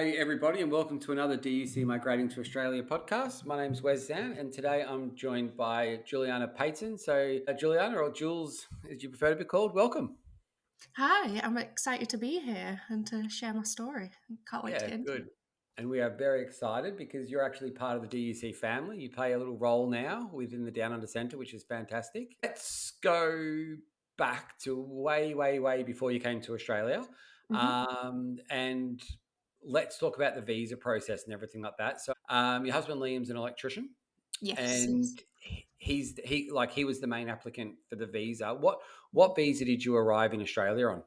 G'day, everybody, and welcome to another DUC Migrating to Australia podcast. My name's Wes Zan, and today I'm joined by Julianna Paton. So, Julianna, or Jules, as you prefer to be called, welcome. Hi, I'm excited to be here and to share my story. Can't wait to Yeah, get into good. it. And we are very excited because you're actually part of the DUC family. You play a little role now within the Down Under Centre, which is fantastic. Let's go back to way, way, way before you came to Australia. hmm And let's talk about the visa process and everything like that. So, your husband Liam's an electrician, Yes, yes. and he was the main applicant for the visa. What visa did you arrive in Australia on?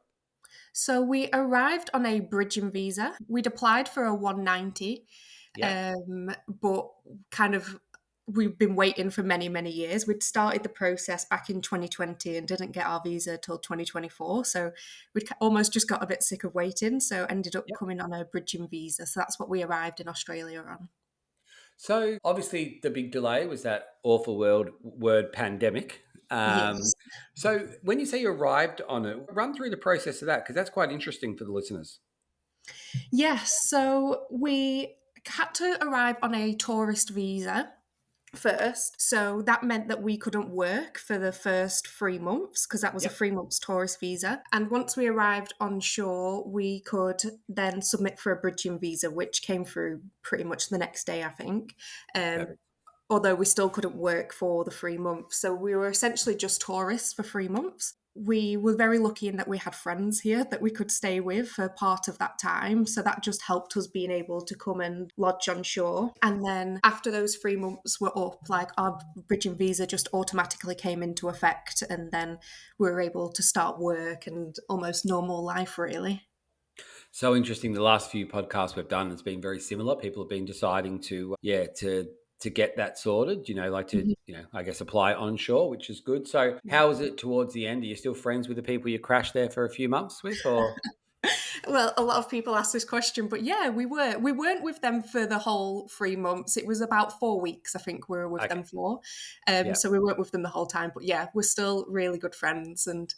So we arrived on a bridging visa. We'd applied for a 190, Yeah. but kind of we've been waiting for many, many years. We'd started the process back in 2020 and didn't get our visa till 2024. So we'd almost just got a bit sick of waiting. So ended up coming on a bridging visa. So that's what we arrived in Australia on. So obviously the big delay was that awful word pandemic. Um, Yes. so when you say you arrived on it, run through the process of that because that's quite interesting for the listeners. Yes, so we had to arrive on a tourist visa first. So that meant that we couldn't work for the first 3 months because that was a Yep. 3 months tourist visa. And once we arrived on shore, we could then submit for a bridging visa, which came through pretty much the next day, I think. Um, Perfect. although we still couldn't work for the 3 months. So we were essentially just tourists for 3 months. We were very lucky in that we had friends here that we could stay with for part of that time. So that just helped us being able to come and lodge on shore. And then after those 3 months were up, like our bridging visa just automatically came into effect. And then we were able to start work and almost normal life, really. So interesting. The last few podcasts we've done has been very similar. People have been deciding to get that sorted. I guess apply onshore, which is good. So how is it towards the end? Are you still friends with the people you crashed there for a few months with, or? Well, a lot of people ask this question, but yeah, we were. We weren't with them for the whole 3 months. It was about 4 weeks, I think, we were with Okay. them for. Yeah. So we weren't with them the whole time. But yeah, we're still really good friends, and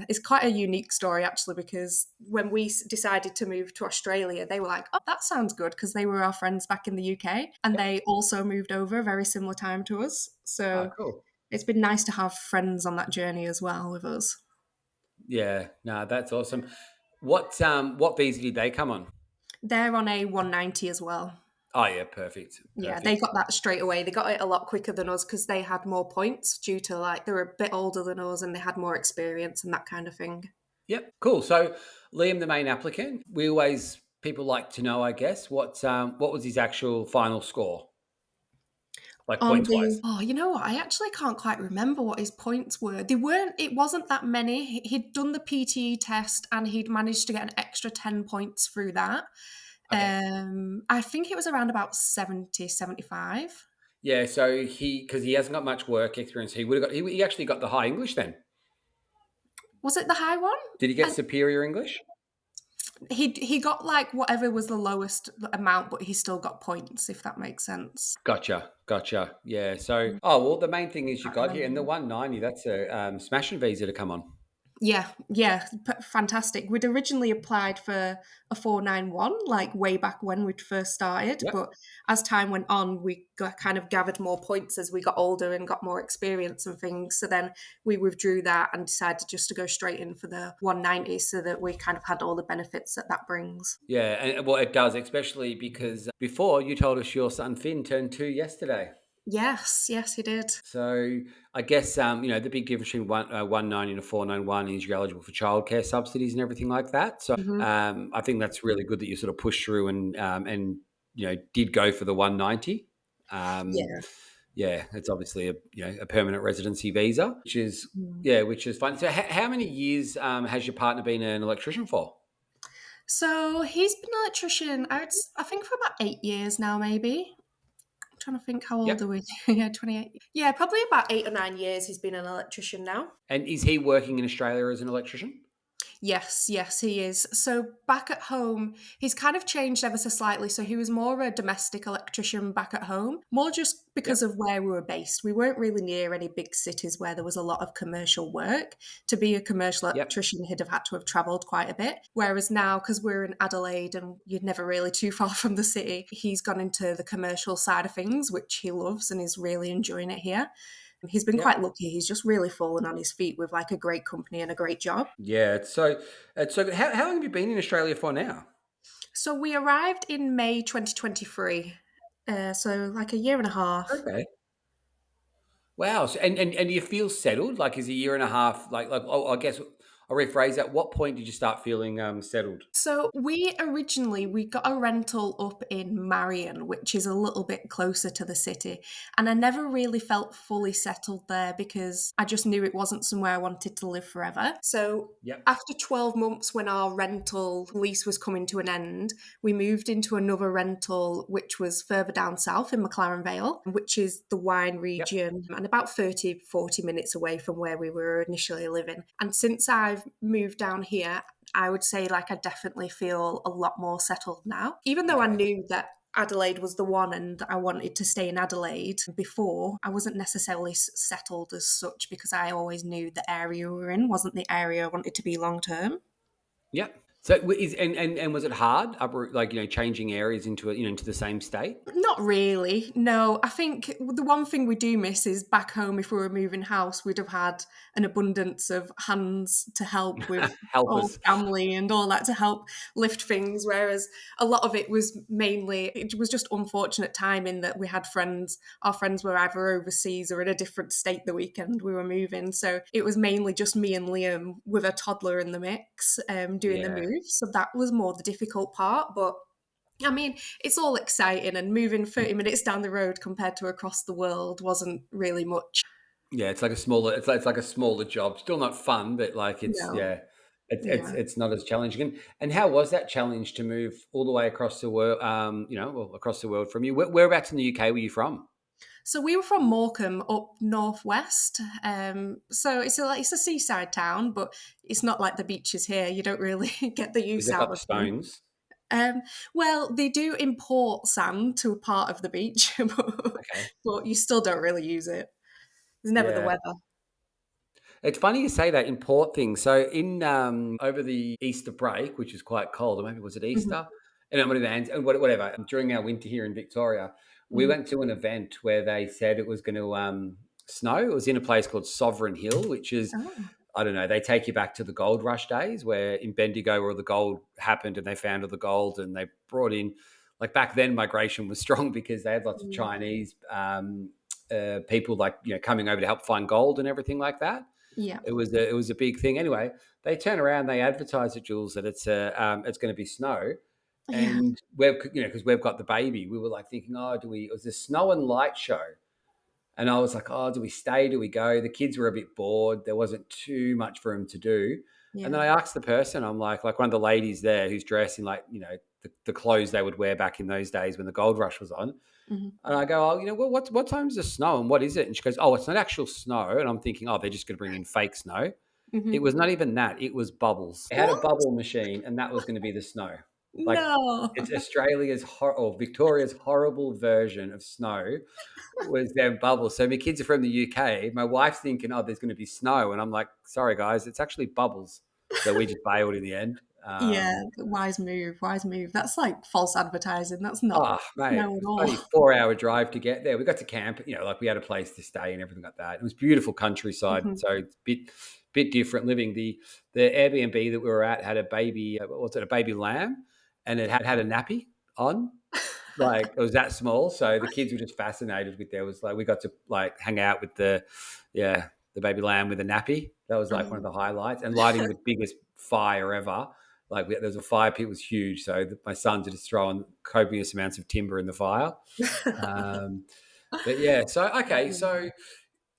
it's quite a unique story actually because when we decided to move to Australia, they were like, "Oh, that sounds good," because they were our friends back in the UK, and Yep. they also moved over a very similar time to us. Oh, So cool. it's been nice to have friends on that journey as well with us. Yeah, no, that's awesome. What visa did they come on? They're on a 190 as well. Oh yeah, perfect, Yeah, they perfect. got that straight away. They got it a lot quicker than us because they had more points due to like they were a bit older than us and they had more experience and that kind of thing. Yep, cool. So Liam, the main applicant, we always people like to know, I guess, what was his actual final score, like On points the wise? you know what? I actually can't quite remember what his points were. They weren't. It wasn't that many. He'd done the PTE test and he'd managed to get an extra 10 points through that. Okay. I think it was around about 70, 75. Yeah, so because he hasn't got much work experience, he would have got he actually got the high English then. Was it the high one? Did he get superior English? He got like whatever was the lowest amount, but he still got points, if that makes sense. Gotcha, gotcha. Yeah. So, oh well, the main thing is you Can't got here, and the remember. 190. That's a smashing visa to come on. Yeah, yeah, fantastic. We'd originally applied for a 491, like way back when we'd first started, Yep. but as time went on, we got kind of gathered more points as we got older and got more experience and things. So then we withdrew that and decided just to go straight in for the 190 so that we kind of had all the benefits that that brings. Yeah, and well, it does, especially because before you told us your son Finn turned 2 yesterday. Yes, yes, he did. So I guess the big difference between 190 and a 491 is you're eligible for childcare subsidies and everything like that. So hmm I think that's really good that you sort of pushed through and did go for the 190. Um, Yeah. yeah, it's obviously a permanent residency visa, which is Mm. which is fun. So how many years has your partner been an electrician for? So he's been an electrician, I think, for about 8 years now, maybe. I'm trying to think how old are Yep. we? Yeah, 28. Yeah, probably about 8 or 9 years he's been an electrician now. And is he working in Australia as an electrician? Yes, he is. So back at home, he's kind of changed ever so slightly. So he was more a domestic electrician back at home, more just because Yep. of where we were based. We weren't really near any big cities where there was a lot of commercial work. To be a commercial Yep. electrician, he'd have had to have travelled quite a bit. Whereas now, because we're in Adelaide and you're never really too far from the city, he's gone into the commercial side of things, which he loves and is really enjoying it here. He's been Yep. quite lucky. He's just really fallen on his feet with like a great company and a great job. Yeah. So how long have you been in Australia for now? So we arrived in May 2023. So like a year and a half. Okay. Wow. So, and do you feel settled? Like, is a year and a half like? Oh, I guess I'll rephrase that. What point did you start feeling settled? So we got a rental up in Marion, which is a little bit closer to the city, and I never really felt fully settled there because I just knew it wasn't somewhere I wanted to live forever. So Yep. after 12 months, when our rental lease was coming to an end, we moved into another rental, which was further down south in McLaren Vale, which is the wine Yep. region and about 40 minutes away from where we were initially living. And since I've moved down here, I would say like I definitely feel a lot more settled now. Even though I Okay. knew that Adelaide was the one and I wanted to stay in Adelaide before, I wasn't necessarily settled as such because I always knew the area we were in wasn't the area I wanted to be long term. Yep. So is and was it hard like changing areas into into the same state? Not really. No, I think the one thing we do miss is back home. If we were moving house, we'd have had an abundance of hands to help with all Helpers. family and all that to help lift things. Whereas a lot of it was mainly, it was just unfortunate timing that we had friends. Our friends were either overseas or in a different state the weekend we were moving. So it was mainly just me and Liam with a toddler in the mix doing the Yeah. move. So that was more the difficult part. But I mean, it's all exciting, and moving 30 minutes down the road compared to across the world wasn't really much. Yeah, it's like a smaller it's like a smaller job. Still not fun, but like it's No. yeah. It's Yeah. it's not as challenging. And how was that challenge to move all the way across the world well, across the world from you? Whereabouts in the UK were you from? So we were from Morecambe up northwest. So it's a seaside town, but it's not like the beaches here. You don't really get the Is use it out got the of them. stones? Um, well, they do import sand to a part of the beach, Okay. but you still don't really use it. There's never the Yeah. weather. It's funny you say that import thing. So in over the Easter break, which is quite cold, or maybe was it Mhm, Easter? And whatever. During our winter here in Victoria, we mhm. went to an event where they said it was going to snow. It was in a place called Sovereign Hill, which is Oh, I don't know. They take you back to the gold rush days where in Bendigo where the gold happened and they found all the gold and they brought in like back then migration was strong because they had lots of mm, Chinese people like coming over to help find gold and everything like that. yeah. It was a big thing. Anyway, they turn around, they advertise at Jules that it's going to be snow, Yeah. and because we've got the baby, we were like thinking, oh, do we? It was a snow and light show, and I was like, oh, do we stay? Do we go? The kids were a bit bored. There wasn't too much for them to do, and then Yeah. I asked the person, I'm like one of the ladies there who's dressed in like the clothes they would wear back in those days when the gold rush was on. Mhm. And I go, oh, what time is the snow and what is it? And she goes, oh, it's not actual snow. And I'm thinking, oh, they're just going to bring in fake snow. It Mhm. was not even that. It was bubbles. They had a What? bubble machine, and that was going to be the snow. Like No. it's Australia's or Victoria's horrible version of snow was their bubbles. So my kids are from the UK. My wife's thinking, oh, there's going to be snow, and I'm like, sorry guys, it's actually bubbles. So we just bailed in the end. Yeah, wise move, wise move. That's like false advertising. That's not Oh, mate, no at it's all. bloody 4 hour drive to get there. We got to camp, like we had a place to stay and everything like that. It was beautiful countryside, Mhm. so it's bit different living. The Airbnb that we were at had a baby, what was it, a baby lamb, and it had a nappy on. Like it was that small, so the kids were just fascinated with there was like we got to like hang out with the baby lamb with a nappy. That was like one of the highlights, and lighting the biggest fire ever. Like there was a fire pit was huge, so my sons are just throwing copious amounts of timber in the fire. Um, but yeah, so okay, so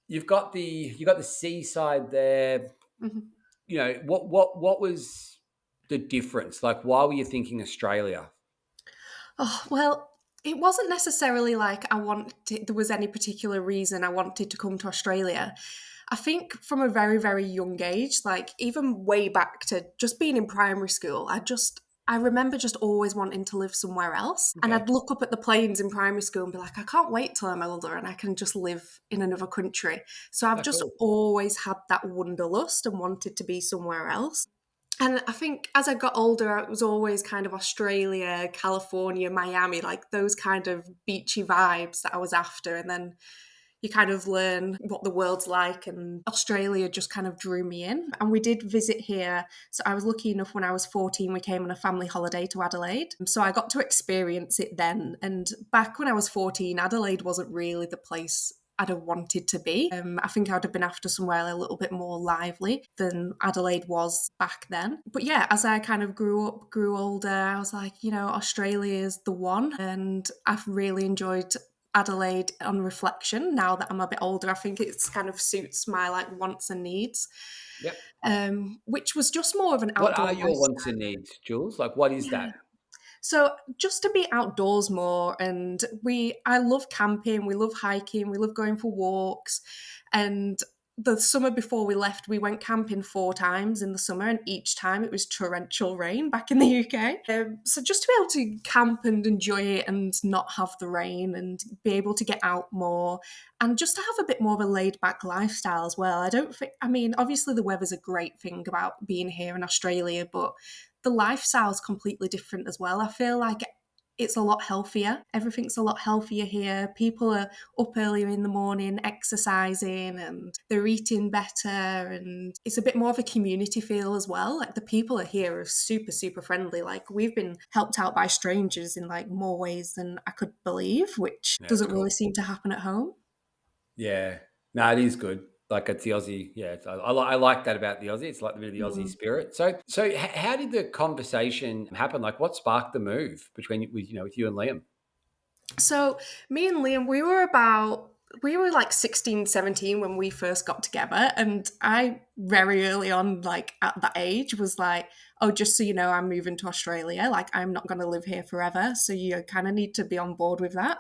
you got the seaside there. Mhm. What was the difference? Like, why were you thinking Australia? Oh, well, it wasn't necessarily like there was any particular reason I wanted to come to Australia. I think from a very, very young age, like even way back to just being in primary school, I remember just always wanting to live somewhere else. And Okay. I'd look up at the plains in primary school and be like, I can't wait till I'm older and I can just live in another country. So I've Oh, just cool. always had that wanderlust and wanted to be somewhere else. And I think as I got older, it was always kind of Australia, California, Miami, like those kind of beachy vibes that I was after. And then you kind of learn what the world's like, and Australia just kind of drew me in. And we did visit here. So I was lucky enough when I was 14, we came on a family holiday to Adelaide. So I got to experience it then. And back when I was 14, Adelaide wasn't really the place I'd have wanted to be. I think I'd have been after somewhere a little bit more lively than Adelaide was back then. But yeah, as I kind of grew up, grew older, I was like, Australia is the one. And I've really enjoyed Adelaide on reflection now that I'm a bit older. I think it's kind of suits my like wants and needs, Yep. which was just more of an What outdoor are your wants lifestyle. and needs, Jules? Like, what is Yeah. that? So just to be outdoors more, and I love camping, we love hiking, we love going for walks, and the summer before we left, we went camping 4 times in the summer, and each time it was torrential rain back in the UK. So just to be able to camp and enjoy it and not have the rain and be able to get out more and just to have a bit more of a laid back lifestyle as well. I mean, obviously the weather's a great thing about being here in Australia, but the lifestyle's completely different as well. I feel like it's a lot healthier. Everything's a lot healthier here. People are up earlier in the morning exercising and they're eating better, and it's a bit more of a community feel as well. Like the people here are super, super friendly. Like we've been helped out by strangers in like more ways than I could believe, which Yeah, that's doesn't cool. really seem to happen at home. Yeah. No, it is good. Like it's the Aussie. Yeah, I like that about the Aussie. It's like the bit of the Aussie Mm. spirit. So how did the conversation happen? Like, what sparked the move between with you and Liam? So me and Liam, we were like 16, 17 when we first got together. And I very early on, like at that age, was like, oh, just so you know, I'm moving to Australia. Like I'm not gonna live here forever. So you kind of need to be on board with that.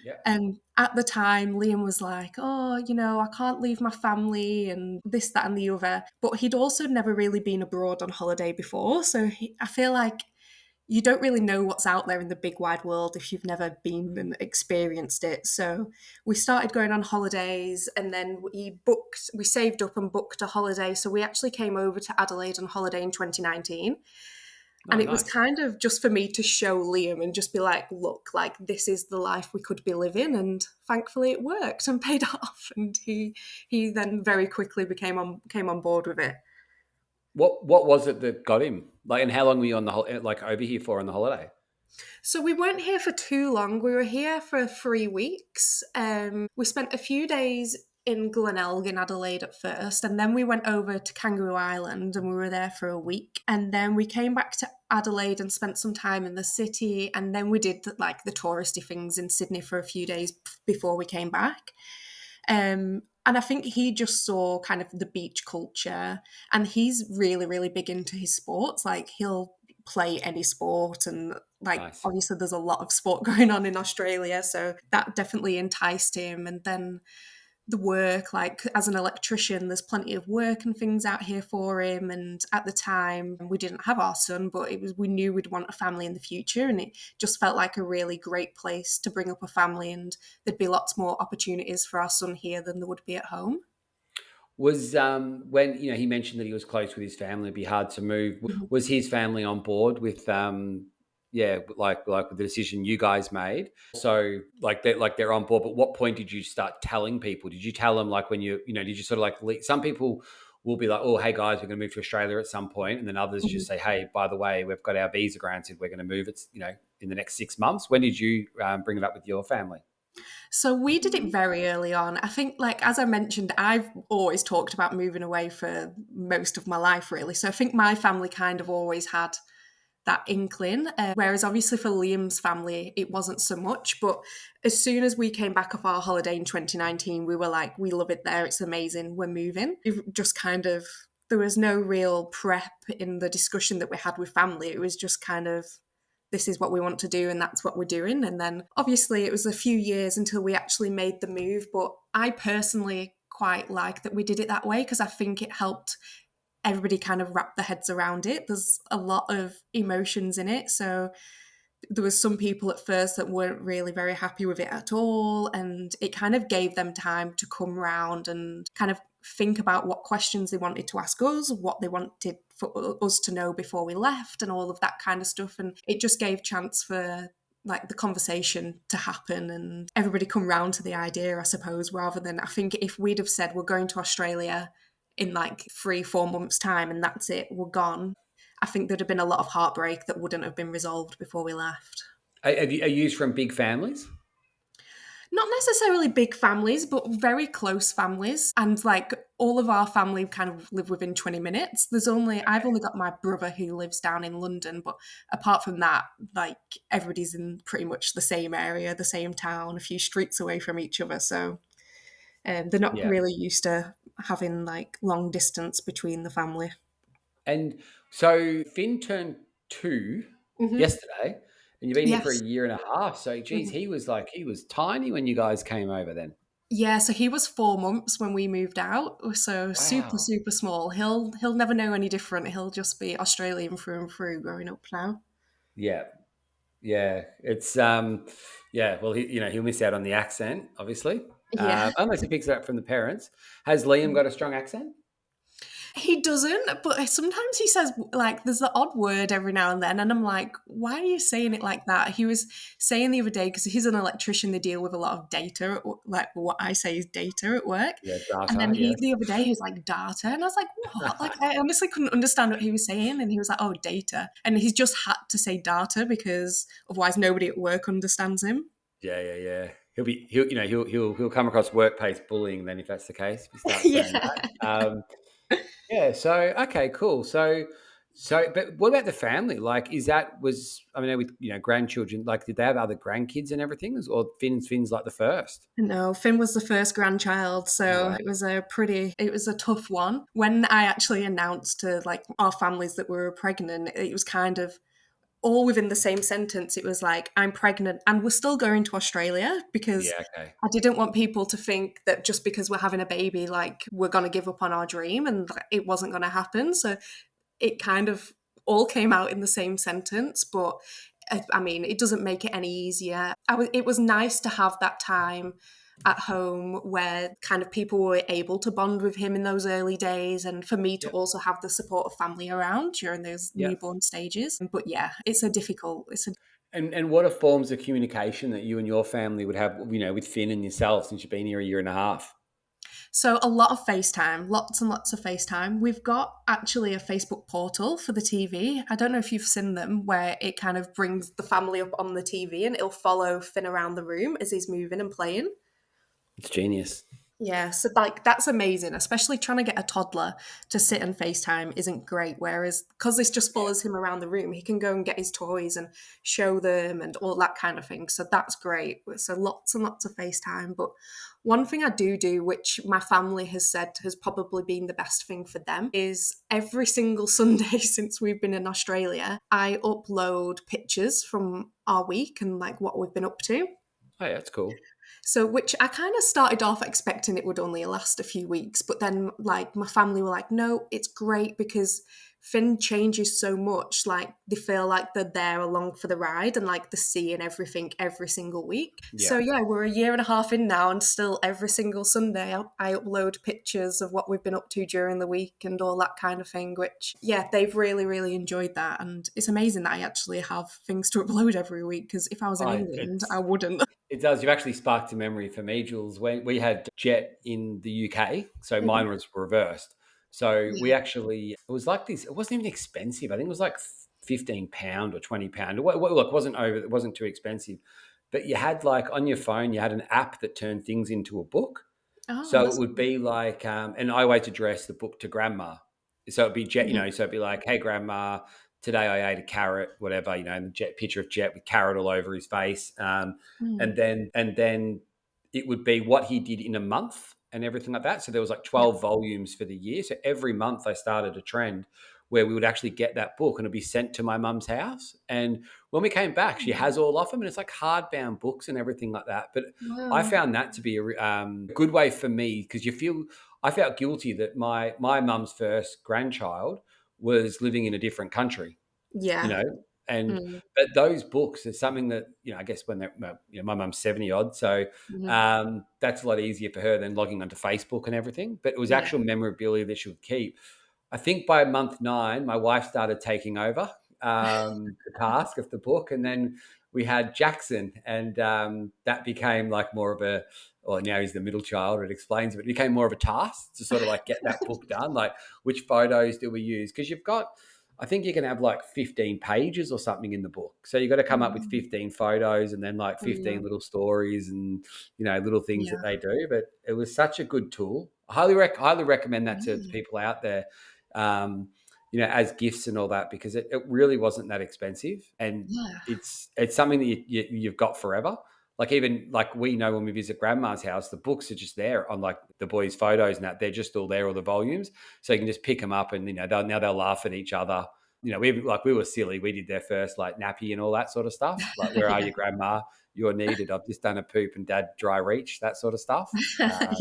Yeah. And at the time, Liam was like, oh, I can't leave my family and this, that, and the other. But he'd also never really been abroad on holiday before. So I feel like you don't really know what's out there in the big wide world if you've never been and experienced it. So we started going on holidays, and then we saved up and booked a holiday. So we actually came over to Adelaide on holiday in 2019. And Oh, it was nice. kind of just for me to show Liam and just be like, look, like this is the life we could be living. And thankfully it worked and paid off. And he then very quickly came on board with it. What was it that got him? Like, and how long were you on the like over here for on the holiday? So we weren't here for too long. We were here for 3 weeks. We spent a few days in Glenelg in Adelaide at first, and then we went over to Kangaroo Island and we were there for a week. And then we came back to Adelaide and spent some time in the city, and then we did like the touristy things in Sydney for a few days before we came back. And I think he just saw kind of the beach culture, and he's really, really big into his sports. Like he'll play any sport, and like Nice. obviously there's a lot of sport going on in Australia, so that definitely enticed him. And then the work, like as an electrician, there's plenty of work and things out here for him. And at the time we didn't have our son, but we knew we'd want a family in the future, and it just felt like a really great place to bring up a family, and there'd be lots more opportunities for our son here than there would be at home. Was when he mentioned that he was close with his family, it'd be hard to move. Was his family on board with yeah, like with the decision you guys made? So they're on board. But what point did you start telling people? Did you tell them like when did you sort of some people will be like, oh, hey guys, we're going to move to Australia at some point, and then others Mhm. just say, hey, by the way, we've got our visa granted, we're going to move. It's in the next 6 months. When did you bring it up with your family? So we did it very early on. I think, like, as I mentioned, I've always talked about moving away for most of my life, really. So I think my family kind of always had that inkling. Whereas obviously for Liam's family, it wasn't so much. But as soon as we came back off our holiday in 2019, we were like, we love it there. It's amazing. We're moving. It just kind of, there was no real prep in the discussion that we had with family. It was just kind of, this is what we want to do and that's what we're doing. And then obviously it was a few years until we actually made the move. But I personally quite like that we did it that way, because I think it helped everybody kind of wrap their heads around it. There's a lot of emotions in it. So there was some people at first that weren't really very happy with it at all, and it kind of gave them time to come round and kind of think about what questions they wanted to ask us, what they wanted for us to know before we left, and all of that kind of stuff. And it just gave chance for like the conversation to happen and everybody come round to the idea, I suppose, rather than, I think if we'd have said we're going to Australia in like 3-4 months time and that's it, we're gone, I think there'd have been a lot of heartbreak that wouldn't have been resolved before we left. Are you from big families? Not necessarily big families, but very close families. And like all of our family kind of live within 20 minutes. I've only got my brother who lives down in London, but apart from that, like everybody's in pretty much the same area, the same town, a few streets away from each other. So they're not Yeah. really used to having like long distance between the family. And so Finn turned 2 Hmm. yesterday, and you've been here for a Yes. year and a half. So, geez, Mhm. he was tiny when you guys came over then. Yeah, so he was 4 months when we moved out. So super, Wow. super small. He'll never know any different. He'll just be Australian through and through growing up now. Yeah. Yeah. It's yeah, well he'll miss out on the accent, obviously. Yeah. Unless he picks it up from the parents. Has Liam got a strong accent? He doesn't, but sometimes he says like there's the odd word every now and then, and I'm like, why are you saying it like that? He was saying the other day, because he's an electrician, they deal with a lot of data, like what I say is data at work. Yeah, And then data, yes. the other day he was like data, and I was like, what? Like I honestly couldn't understand what he was saying, and he was like, oh, data, and he's just had to say data because otherwise nobody at work understands him. Yeah, yeah, yeah. He'll come across workplace bullying then if that's the case, if you start saying Yeah. that. Yeah. So okay, cool. But what about the family? Like, I mean, with grandchildren, like, did they have other grandkids and everything, or Finn's like the first? No, Finn was the first grandchild, Oh so wow. it was a tough one. When I actually announced to like our families that we were pregnant, it was kind of all within the same sentence. It was like, I'm pregnant and we're still going to Australia, because Yeah. Okay. I didn't want people to think that just because we're having a baby, like we're going to give up on our dream, and it wasn't going to happen. So it kind of all came out in the same sentence, but I mean, it doesn't make it any easier. It was nice to have that time at home where kind of people were able to bond with him in those early days, and for me to Yep. also have the support of family around during those Yep. newborn stages. But yeah, it's a And what are forms of communication that you and your family would have, with Finn and yourself since you've been here a year and a half? So a lot of FaceTime, lots and lots of FaceTime. We've got actually a Facebook portal for the TV. I don't know if you've seen them, where it kind of brings the family up on the TV and it'll follow Finn around the room as he's moving and playing. It's genius. Yeah, so like that's amazing, especially trying to get a toddler to sit and FaceTime isn't great. Whereas because this just Yeah. follows him around the room, he can go and get his toys and show them and all that kind of thing. So that's great. So lots and lots of FaceTime. But one thing I do, which my family has said has probably been the best thing for them, is every single Sunday since we've been in Australia, I upload pictures from our week and like what we've been up to. Oh, yeah, that's cool. So, which I kind of started off expecting it would only last a few weeks, but then like my family were like, no, it's great because Finn changes so much. Like they feel like they're there along for the ride and like they're seeing everything every single week. Yeah. So yeah, we're a year and a half in now, and still every single Sunday I upload pictures of what we've been up to during the week and all that kind of thing. Which yeah, they've really really enjoyed that, and it's amazing that I actually have things to upload every week. Because if I was in Oh, England, I wouldn't. it does. You've actually sparked a memory for me, Jules. When we had Jet in the UK, so mine was reversed. So we Yeah. actually, it was like this. It wasn't even expensive. I think it was like £15 or £20. Look, it wasn't too expensive. But you had like on your phone, you had an app that turned things into a book. Oh, So it that's would be like, and I always address the book to grandma. So it'd be Jet, mhm. so it'd be like, hey, grandma, today I ate a carrot, whatever, and the Jet picture of Jet with carrot all over his face. Mm. And then it would be what he did in a month and everything like that. So there was like Yeah. 12 volumes for the year. So every month I started a trend where we would actually get that book and it'd be sent to my mum's house. And when we came back, she has all of them, and it's like hardbound books and everything like that. But I Wow. found that to be a good way for me, because I felt guilty that my mum's first grandchild was living in a different country, you Yeah. know. And Mm. but those books is something that, I guess when they're, my mum's 70 odd, so Mhm. that's a lot easier for her than logging onto Facebook and everything. But it was Yeah. actual memorabilia that she would keep. I think by month 9, my wife started taking over the task of the book, and then we had Jackson, and that became like more of a. Well, now he's the middle child. It explains, but it became more of a task to sort of like get that book done. Like, which photos do we use? Because I think you can have like 15 pages or something in the book. So you've got to come up with 15 photos and then like 15 Mm. little stories and, little things that Yeah. they do. But it was such a good tool. I highly recommend that to Yeah. people out there, as gifts and all that, because it really wasn't that expensive. And Yeah. it's something that you've got forever. Like, even like we know when we visit grandma's house, the books are just there on like the boys' photos and that, they're just all there, all the volumes. So you can just pick them up and, they'll laugh at each other. We were silly. We did their first like nappy and all that sort of stuff. Like, where are Yeah. you, grandma? You're needed. I've just done a poop and dad dry reach, that sort of stuff. Yeah.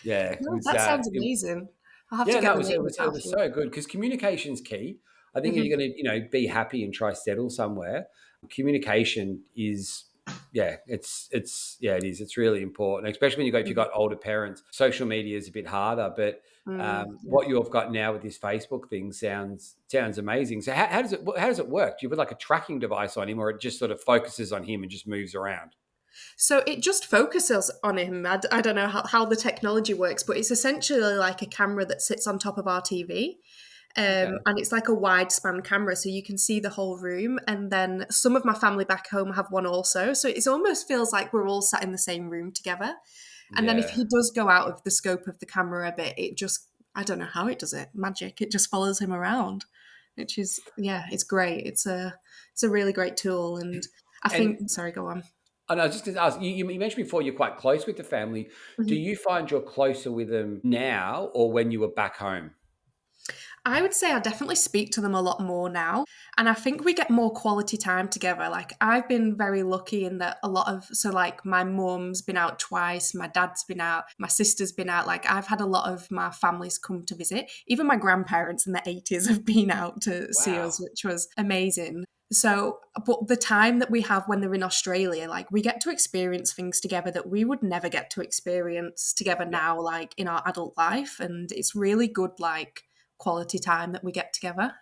Yeah, No, that sounds amazing. I'll have to yeah, get no, the name of it that was book. so good, because communication's key. I think if Mhm. you're going to, be happy and try settle somewhere, communication is, it is. It's really important, especially when if you've Mhm. got older parents. Social media is a bit harder, but Yeah. what you've got now with this Facebook thing sounds amazing. So how does it work? Do you put like a tracking device on him, or it just sort of focuses on him and just moves around? So it just focuses on him. I don't know how the technology works, but it's essentially like a camera that sits on top of our TV. Okay. And it's like a wide span camera, so you can see the whole room. And then some of my family back home have one also. So it almost feels like we're all sat in the same room together. And then if Yeah. he does go out of the scope of the camera a bit, it just, I don't know how it does it. Magic. It just follows him around, which is, yeah, it's great. It's a really great tool. And I And think, sorry, go on. I was just going to ask you. You mentioned before you're quite close with the family. Do Mhm. you find you're closer with them now, or when you were back home? I would say I definitely speak to them a lot more now. And I think we get more quality time together. Like, I've been very lucky in that like, my mum's been out twice, my dad's been out, my sister's been out. Like, I've had a lot of my families come to visit. Even my grandparents in the 80s have been out to see us, Wow. which was amazing. So, but the time that we have when they're in Australia, like, we get to experience things together that we would never get to experience together Yeah. now, like in our adult life. And it's really good, like, quality time that we get together.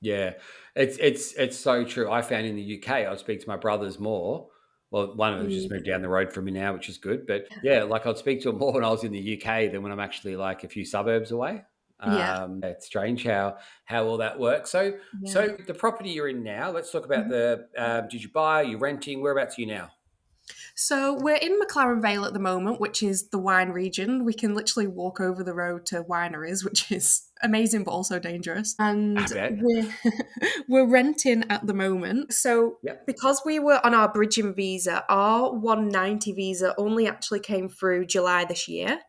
Yeah, it's so true. I found in the UK, I speak to my brothers more. Well, one of them just Mm, moved down the road from me now, which is good. But yeah, like, I'd speak to them more when I was in the UK than when I'm actually like a few suburbs away. yeah, It's strange how all that works. So yeah. so the property you're in now. Let's talk about Mhm. the. Did you buy? Are you renting? Whereabouts are you now? So we're in McLaren Vale at the moment, which is the wine region. We can literally walk over the road to wineries, which is amazing but also dangerous. I And bet. we're renting at the moment. So Yep. because we were on our bridging visa, our 190 visa only actually came through July this year.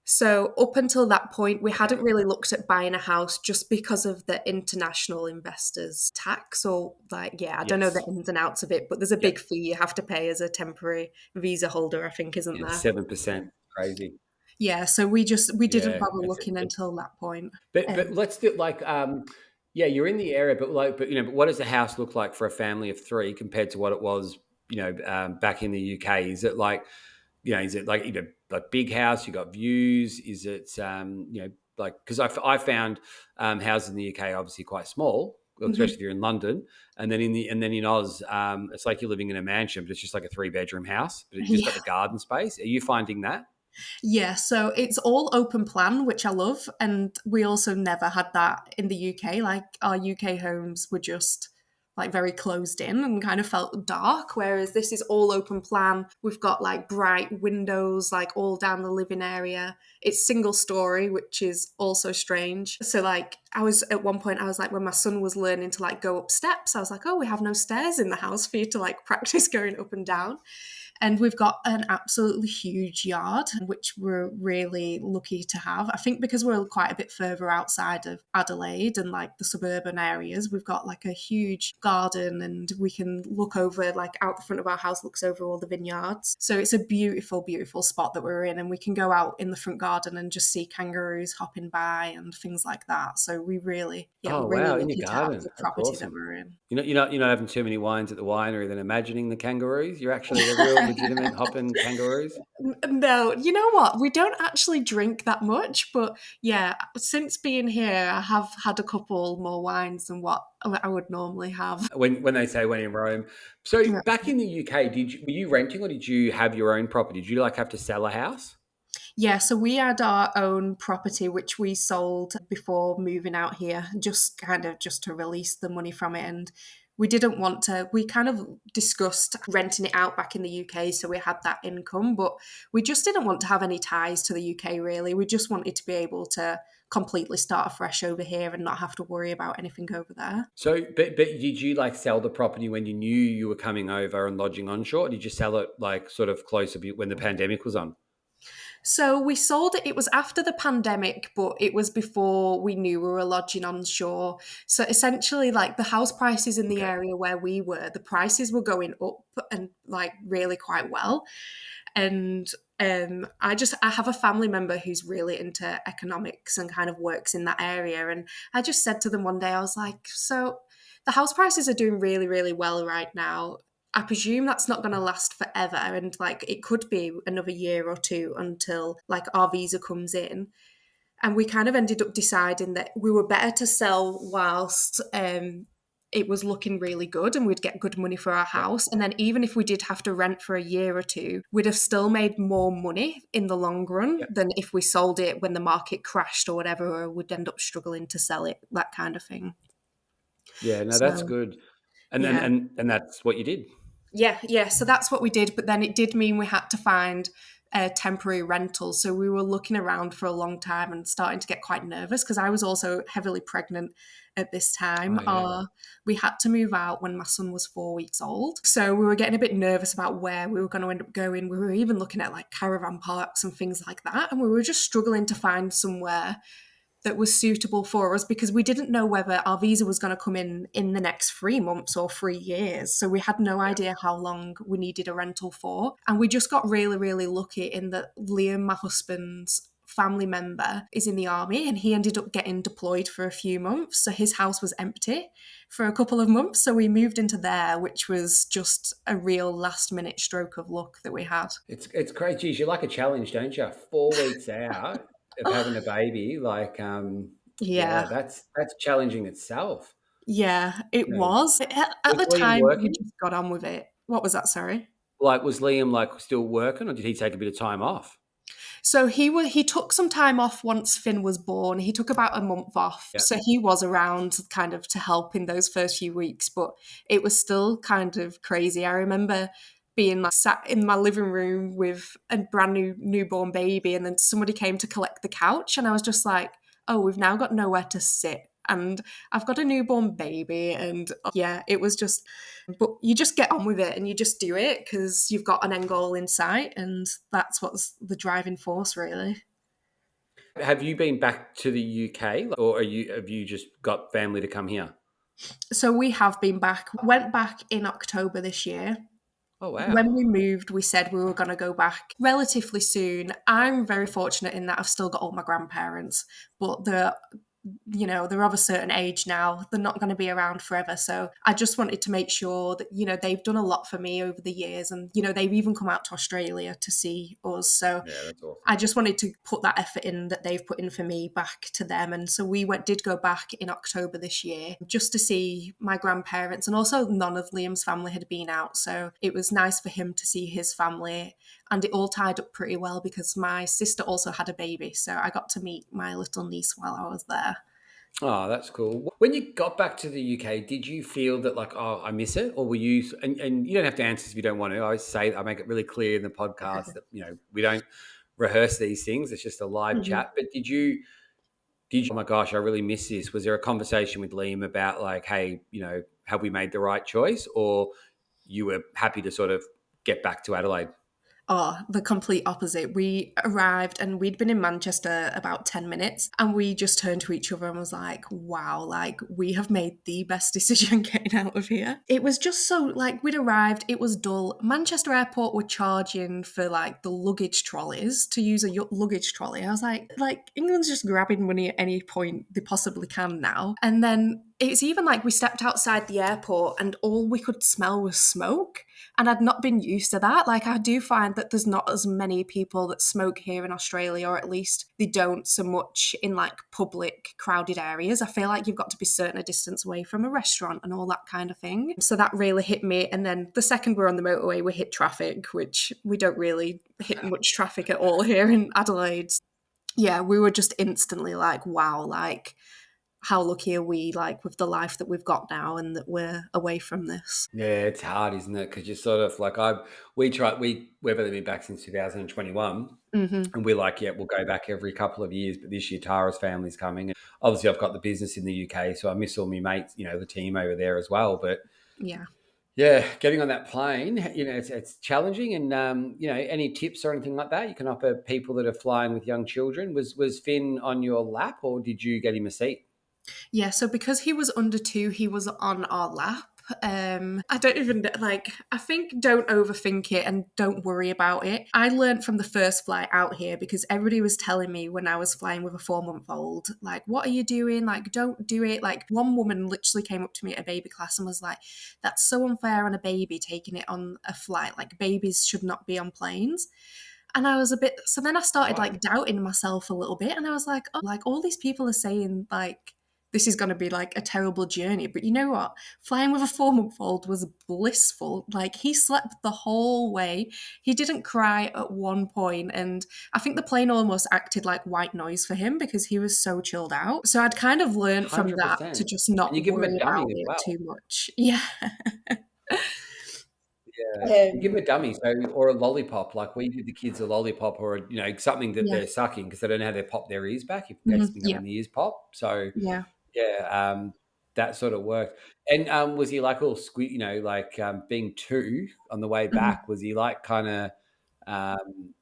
So up until that point, we Okay. hadn't really looked at buying a house just because of the international investors tax. Or like, yeah, I don't know the Yes. ins and outs of it, but there's a big Yep. fee you have to pay as a temporary visa holder, I think, isn't Yeah. there? 7%. Crazy. Yeah, so we didn't Yeah. bother looking until that point. But Um, let's do like, yeah, you're in the area, but like, but what does the house look like for a family of three compared to what it was, back in the UK? Is it like, is it like, like big house? You got views? Is it, like, because I found houses in the UK obviously quite small, especially mhm. if you're in London, and then in Oz, it's like you're living in a mansion, but it's just like a 3-bedroom house, but you just got Yeah. the garden space. Are you finding that? Yeah, so it's all open plan, which I love. And we also never had that in the UK. Like, our UK homes were just like very closed in and kind of felt dark, whereas this is all open plan. We've got like bright windows like all down the living area. It's single story, which is also strange. So like, I was at one point, I was like, when my son was learning to like go up steps, I was like, oh, we have no stairs in the house for you to like practice going up and down. And we've got an absolutely huge yard, which we're really lucky to have. I think because we're quite a bit further outside of Adelaide and like the suburban areas, we've got like a huge garden, and we can look over, like out the front of our house, looks over all the vineyards. So it's a beautiful, beautiful spot that we're in, and we can go out in the front garden and just see kangaroos hopping by and things like that. So we really, Oh, we're really wow, in your lucky to have garden. the That's property that awesome. we're in. You're not having too many wines at the winery then imagining the kangaroos? You're actually the real legitimate hopping kangaroos? No, you know what? We don't actually drink that much, but yeah, since being here, I have had a couple more wines than what I would normally have. When they say when in Rome. So Yeah. back in the UK, were you renting or did you have your own property? Did you like have to sell a house? Yeah, so we had our own property, which we sold before moving out here, just kind of just to release the money from it. And we didn't want to, we kind of discussed renting it out back in the UK, so we had that income, but we just didn't want to have any ties to the UK really. We just wanted to be able to completely start afresh over here and not have to worry about anything over there. So, but did you like sell the property when you knew you were coming over and lodging onshore? Or did you sell it like sort of closer when the pandemic was on? So we sold it. It was after the pandemic, but it was before we knew we were lodging on shore. So essentially, like the house prices in the Okay. area where we were, the prices were going up and like really quite well. And I have a family member who's really into economics and kind of works in that area. And I just said to them one day, I was like, so the house prices are doing really, really well right now. I presume that's not going to last forever, and like it could be another year or two until like our visa comes in. And we kind of ended up deciding that we were better to sell whilst it was looking really good and we'd get good money for our Yeah. house. And then even if we did have to rent for a year or two, we'd have still made more money in the long run Yeah. than if we sold it when the market crashed or whatever, or would end up struggling to sell it, that kind of thing. Yeah. No, that's So good. And then, yeah. and that's what you did. Yeah. So that's what we did. But then it did mean we had to find a temporary rental. So we were looking around for a long time and starting to get quite nervous because I was also heavily pregnant at this time. Oh, yeah. We had to move out when my son was 4 weeks old. So we were getting a bit nervous about where we were going to end up going. We were even looking at like caravan parks and things like that. And we were just struggling to find somewhere that was suitable for us because we didn't know whether our visa was going to come in the next 3 months or 3 years. So we had no Yeah. idea how long we needed a rental for. And we just got really, really lucky in that Liam, my husband's family member, is in the army and he ended up getting deployed for a few months. So his house was empty for a couple of months. So we moved into there, which was just a real last minute stroke of luck that we had. It's crazy. Geez, you like a challenge, don't you? 4 weeks out of having a baby, like, yeah, Yeah. that's challenging itself. Yeah, it You know, was. At was the Liam time, we working? just got on with it. What was that? Sorry. Like, was Liam like still working, or did he take a bit of time off? So he took some time off once Finn was born. He took about a month off. Yeah. So he was around kind of to help in those first few weeks, but it was still kind of crazy. I remember being like sat in my living room with a brand new newborn baby, and then somebody came to collect the couch, and I was just like, oh, we've now got nowhere to sit. And I've got a newborn baby, and yeah, it was just, but you just get on with it and you just do it because you've got an end goal in sight, and that's what's the driving force, really. Have you been back to the UK, or have you just got family to come here? So we have been back, went back in October this year. Oh, wow. When we moved, we said we were going to go back relatively soon. I'm very fortunate in that I've still got all my grandparents, but they're of a certain age now. They're not going to be around forever. So I just wanted to make sure that, they've done a lot for me over the years. And, they've even come out to Australia to see us. So Yeah, that's awesome. I just wanted to put that effort in that they've put in for me back to them. And so did go back in October this year just to see my grandparents. And also none of Liam's family had been out. So it was nice for him to see his family. And it all tied up pretty well because my sister also had a baby. So I got to meet my little niece while I was there. Oh, that's cool. When you got back to the UK, did you feel that like, oh, I miss it? Or were you, and you don't have to answer if you don't want to. I always say, I make it really clear in the podcast that, we don't rehearse these things. It's just a live Mhm. chat. But oh my gosh, I really miss this. Was there a conversation with Liam about like, hey, have we made the right choice? Or you were happy to sort of get back to Adelaide? Oh, the complete opposite. We arrived and we'd been in Manchester about 10 minutes and we just turned to each other and was like, wow, like we have made the best decision getting out of here. It was just so like we'd arrived, it was dull. Manchester Airport were charging for like the luggage trolleys to use a luggage trolley. I was like England's just grabbing money at any point they possibly can now. And then it's even like we stepped outside the airport and all we could smell was smoke. And I'd not been used to that. Like, I do find that there's not as many people that smoke here in Australia, or at least they don't so much in like public, crowded areas. I feel like you've got to be certain a distance away from a restaurant and all that kind of thing. So that really hit me. And then the second we're on the motorway, we hit traffic, which we don't really hit much traffic at all here in Adelaide. Yeah, we were just instantly like, wow, like, how lucky are we, like, with the life that we've got now and that we're away from this? Yeah, it's hard, isn't it? Because you're sort of like we've only been back since 2021, Mm-hmm. and we're like, yeah, we'll go back every couple of years. But this year, Tara's family's coming, and obviously, I've got the business in the UK, so I miss all my mates, the team over there as well. But Yeah. yeah, getting on that plane, it's challenging. And any tips or anything like that you can offer people that are flying with young children? Was Finn on your lap, or did you get him a seat? Yeah, so because he was under 2, he was on our lap. I don't even like, I think don't overthink it and don't worry about it. I learned from the first flight out here because everybody was telling me when I was flying with a 4-month-old, like, what are you doing? Like, don't do it. Like, one woman literally came up to me at a baby class and was like, that's so unfair on a baby taking it on a flight. Like, babies should not be on planes. And I was a bit, so then I started Right. like doubting myself a little bit. And I was like, oh, like all these people are saying like, this is going to be like a terrible journey. But you know what? Flying with a 4-month-old was blissful. Like he slept the whole way. He didn't cry at one point. And I think the plane almost acted like white noise for him because he was so chilled out. So I'd kind of learned from that to 100%. just And not you give them a worry dummy about as it well. too much. Yeah. Yeah, you give Um, them a dummy, or a lollipop. Like we give the kids a lollipop, or something that yeah. they're sucking because they don't know how to pop their ears back in case Yeah. when the ears pop. So Yeah. yeah, that sort of worked. And was he like all squeak? Like being 2 on the way Mhm. back, was he like kind of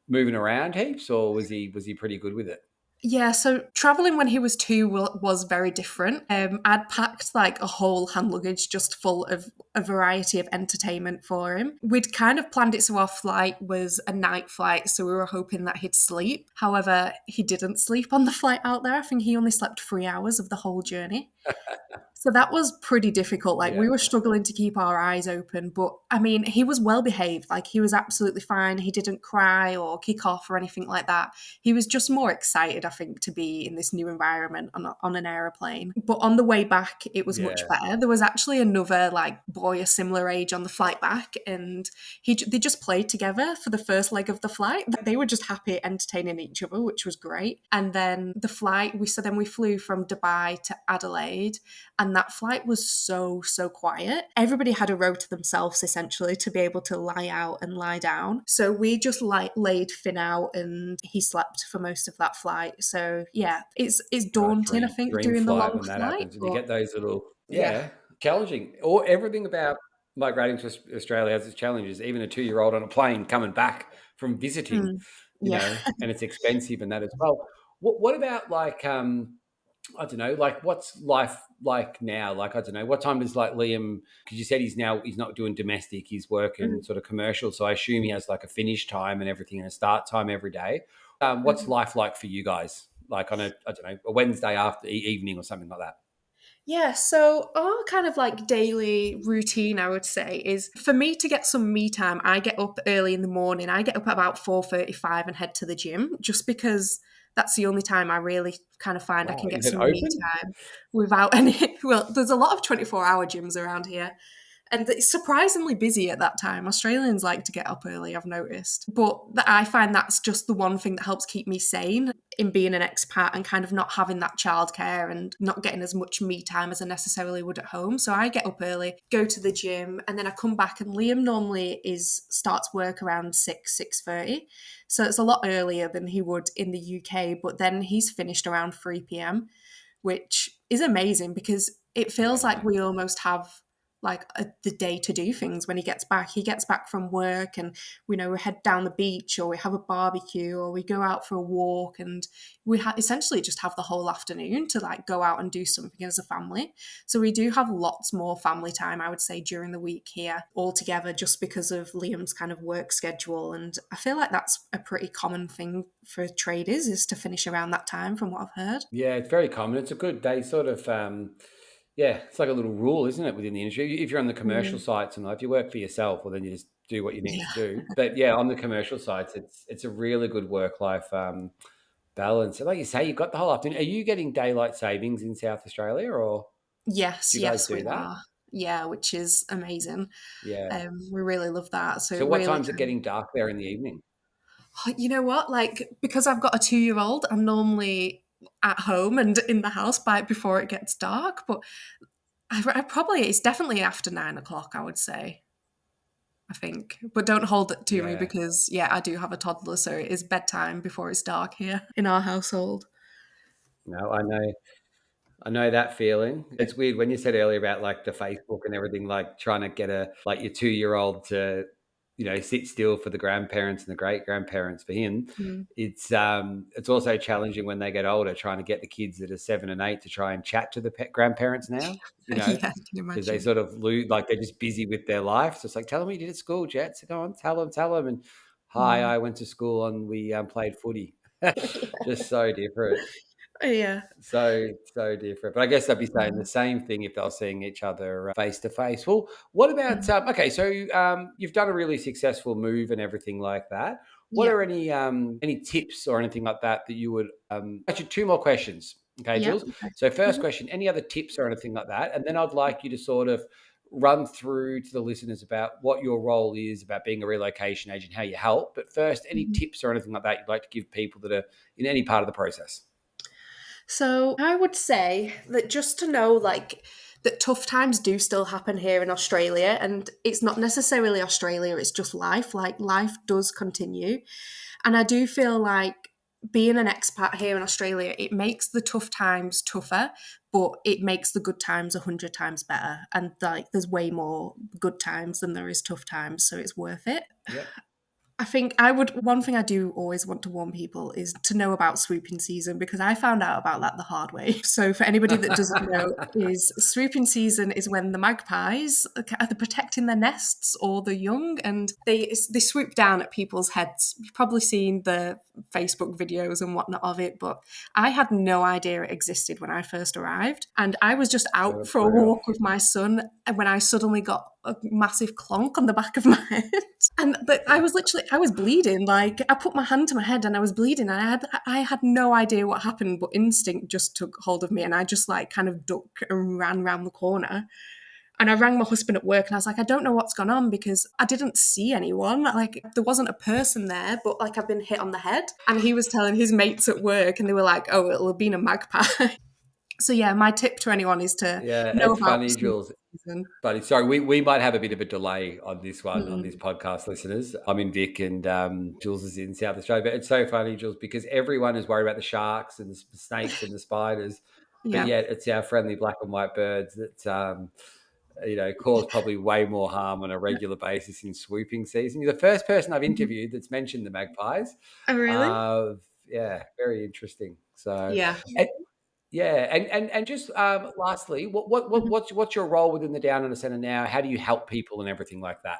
moving around heaps, or was he pretty good with it? Yeah, so traveling when he was 2 was very different. I'd packed like a whole hand luggage just full of a variety of entertainment for him. We'd kind of planned it so our flight was a night flight, so we were hoping that he'd sleep. However, he didn't sleep on the flight out there. I think he only slept 3 hours of the whole journey. So that was pretty difficult. Like Yeah, we were struggling to keep our eyes open, but I mean, he was well behaved. Like he was absolutely fine. He didn't cry or kick off or anything like that. He was just more excited, I think, to be in this new environment on an aeroplane. But on the way back, it was much yeah. better. There was actually another like boy a similar age on the flight back, and they just played together for the first leg of the flight. They were just happy entertaining each other, which was great. And then the flight, we flew from Dubai to Adelaide, and that flight was so quiet. Everybody had a row to themselves essentially to be able to lie out and lie down. So we just laid Finn out and he slept for most of that flight. So yeah, it's Oh, daunting, I think, dream doing the flight long when that flight. happens, and you But get those little yeah. challenging. Or everything about migrating to Australia has its challenges. Even a 2-year-old on a plane coming back from visiting, Mm, yeah. and it's expensive and that as well. What about like I don't know, like what's life like now? Like I don't know, what time does like Liam? Because you said he's not doing domestic, he's working Mhm, sort of commercial. So I assume he has like a finish time and everything and a start time every day. What's mhm. life like for you guys? Like on I don't know, a Wednesday after evening or something like that. Yeah, so our kind of like daily routine, I would say, is for me to get some me time. I get up early in the morning. I get up at about 4:35 and head to the gym, just because that's the only time I really kind of find I Wow, can get is it some me open? time without any. Well, there's a lot of 24-hour gyms around here, and it's surprisingly busy at that time. Australians like to get up early, I've noticed. But I find that's just the one thing that helps keep me sane in being an expat and kind of not having that childcare and not getting as much me time as I necessarily would at home. So I get up early, go to the gym, and then I come back, and Liam normally starts work around 6:30. So it's a lot earlier than he would in the UK, but then he's finished around 3 p.m., which is amazing because it feels like Yeah. we almost have like the day to do things when he gets back. He gets back from work and we head down the beach, or we have a barbecue, or we go out for a walk, and we essentially just have the whole afternoon to like go out and do something as a family. So we do have lots more family time, I would say, during the week here all together, just because of Liam's kind of work schedule. And I feel like that's a pretty common thing for traders, is to finish around that time, from what I've heard. Yeah, it's very common. It's a good day sort of yeah, it's like a little rule, isn't it, within the industry? If you're on the commercial Mm. sites and if you work for yourself, well, then you just do what you need to Yeah. do. But yeah, on the commercial sites, it's a really good work life balance. And like you say, you've got the whole afternoon. Are you getting daylight savings in South Australia, or Yes, do you guys yes, we do that? are. Yeah, which is amazing. Yeah. We really love that. So So it what really time's it kind getting dark there in the evening? of, you know what? Like, because I've got a 2-year-old, I'm normally at home and in the house by before it gets dark. But I probably, it's definitely after 9 o'clock, I would say. I think, but don't hold it to me Yeah. because yeah, I do have a toddler, so it is bedtime before it's dark here in our household. No, I know that feeling. It's weird when you said earlier about like the Facebook and everything, like trying to get a like your 2-year-old to, sit still for the grandparents and the great grandparents for him. Mm. It's also challenging when they get older, trying to get the kids that are 7 and 8 to try and chat to the grandparents now, Yeah, I can because they imagine. sort of lose, like they're just busy with their life. So it's like, tell them what you did at school, Jet. So go on, tell them. And hi, Mm. I went to school and we played footy. Just so different. Yeah, So different. But I guess they'd be saying the mm, same thing if they were seeing each other face to face. Well, what about mm. okay? So you've done a really successful move and everything like that. What Yeah, are any tips or anything like that that you would actually two more questions? Okay, yeah. Jules. Okay. So first Mhm. question: any other tips or anything like that? And then I'd like you to sort of run through to the listeners about what your role is about being a relocation agent, how you help. But first, any Mhm. tips or anything like that you'd like to give people that are in any part of the process? So I would say that just to know, like, that tough times do still happen here in Australia, and it's not necessarily Australia, it's just life. Like, life does continue. And I do feel like being an expat here in Australia, it makes the tough times tougher, but it makes the good times 100 times better. And like, there's way more good times than there is tough times, so it's worth it. Yep. I think one thing I do always want to warn people is to know about swooping season, because I found out about that the hard way. So for anybody that doesn't know, is swooping season is when the magpies are either protecting their nests or the young, and they swoop down at people's heads. You've probably seen the Facebook videos and whatnot of it, but I had no idea it existed when I first arrived. And I was just out for a Real. walk with my son when I suddenly got a massive clonk on the back of my head. And but I was bleeding. Like, I put my hand to my head and I was bleeding. And I had no idea what happened, but instinct just took hold of me, and I just like kind of ducked and ran around the corner. And I rang my husband at work and I was like, I don't know what's gone on, because I didn't see anyone. Like, there wasn't a person there, but like, I've been hit on the head. And he was telling his mates at work and they were like, oh, it'll have been a magpie. So yeah, my tip to anyone is to Yeah, know it's about funny, sleep Jules. season. Buddy, sorry, we might have a bit of a delay on this one, on this Mm, podcast, listeners. I'm in Vic and Jules is in South Australia. But it's so funny, Jules, because everyone is worried about the sharks and the snakes and the spiders. But yeah. yet it's our friendly black and white birds that, cause probably way more harm on a regular basis in swooping season. You're the first person I've Mhm. interviewed that's mentioned the magpies. Oh, really? Yeah, very interesting. So, Yeah. yeah, and just lastly, what's your role within the Down Under Centre now? How do you help people and everything like that?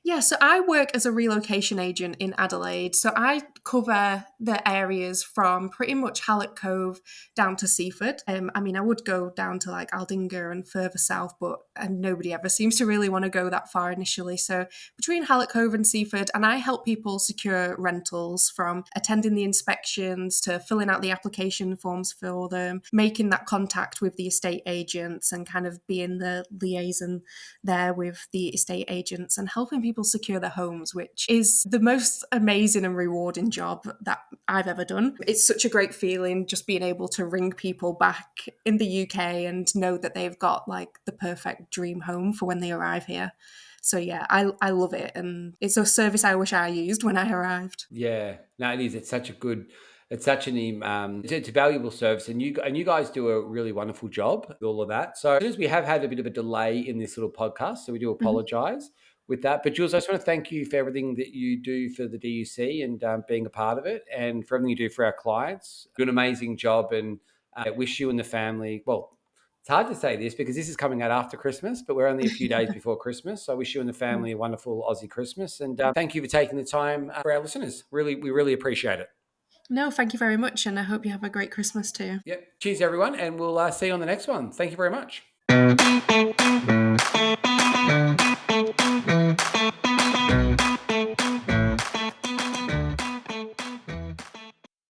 Yeah, so I work as a relocation agent in Adelaide. So I cover the areas from pretty much Hallett Cove down to Seaford. I mean, I would go down to like Aldinga and further south, but nobody ever seems to really want to go that far initially. So between Hallett Cove and Seaford, and I help people secure rentals, from attending the inspections to filling out the application forms for them, making that contact with the estate agents, and kind of being the liaison there with the estate agents and helping people secure their homes, which is the most amazing and rewarding job that I've ever done. It's such a great feeling just being able to ring people back in the UK and know that they've got like the perfect dream home for when they arrive here. So yeah, I love it, and it's a service I wish I used when I arrived. Yeah, no, it is. it's such it's a valuable service, and you guys do a really wonderful job with all of that. So as we have had a bit of a delay in this little podcast, so we do apologise with that. But Jules, I just want to thank you for everything that you do for the DUC and being a part of it, and for everything you do for our clients. You do an amazing job, and I wish you and the family well. It's hard to say this because this is coming out after Christmas, but we're only a few days before Christmas. So I wish you and the family a wonderful Aussie Christmas. And thank you for taking the time for our listeners. We really appreciate it. No, thank you very much. And I hope you have a great Christmas too. Yep. Cheers, everyone. And we'll see you on the next one. Thank you very much.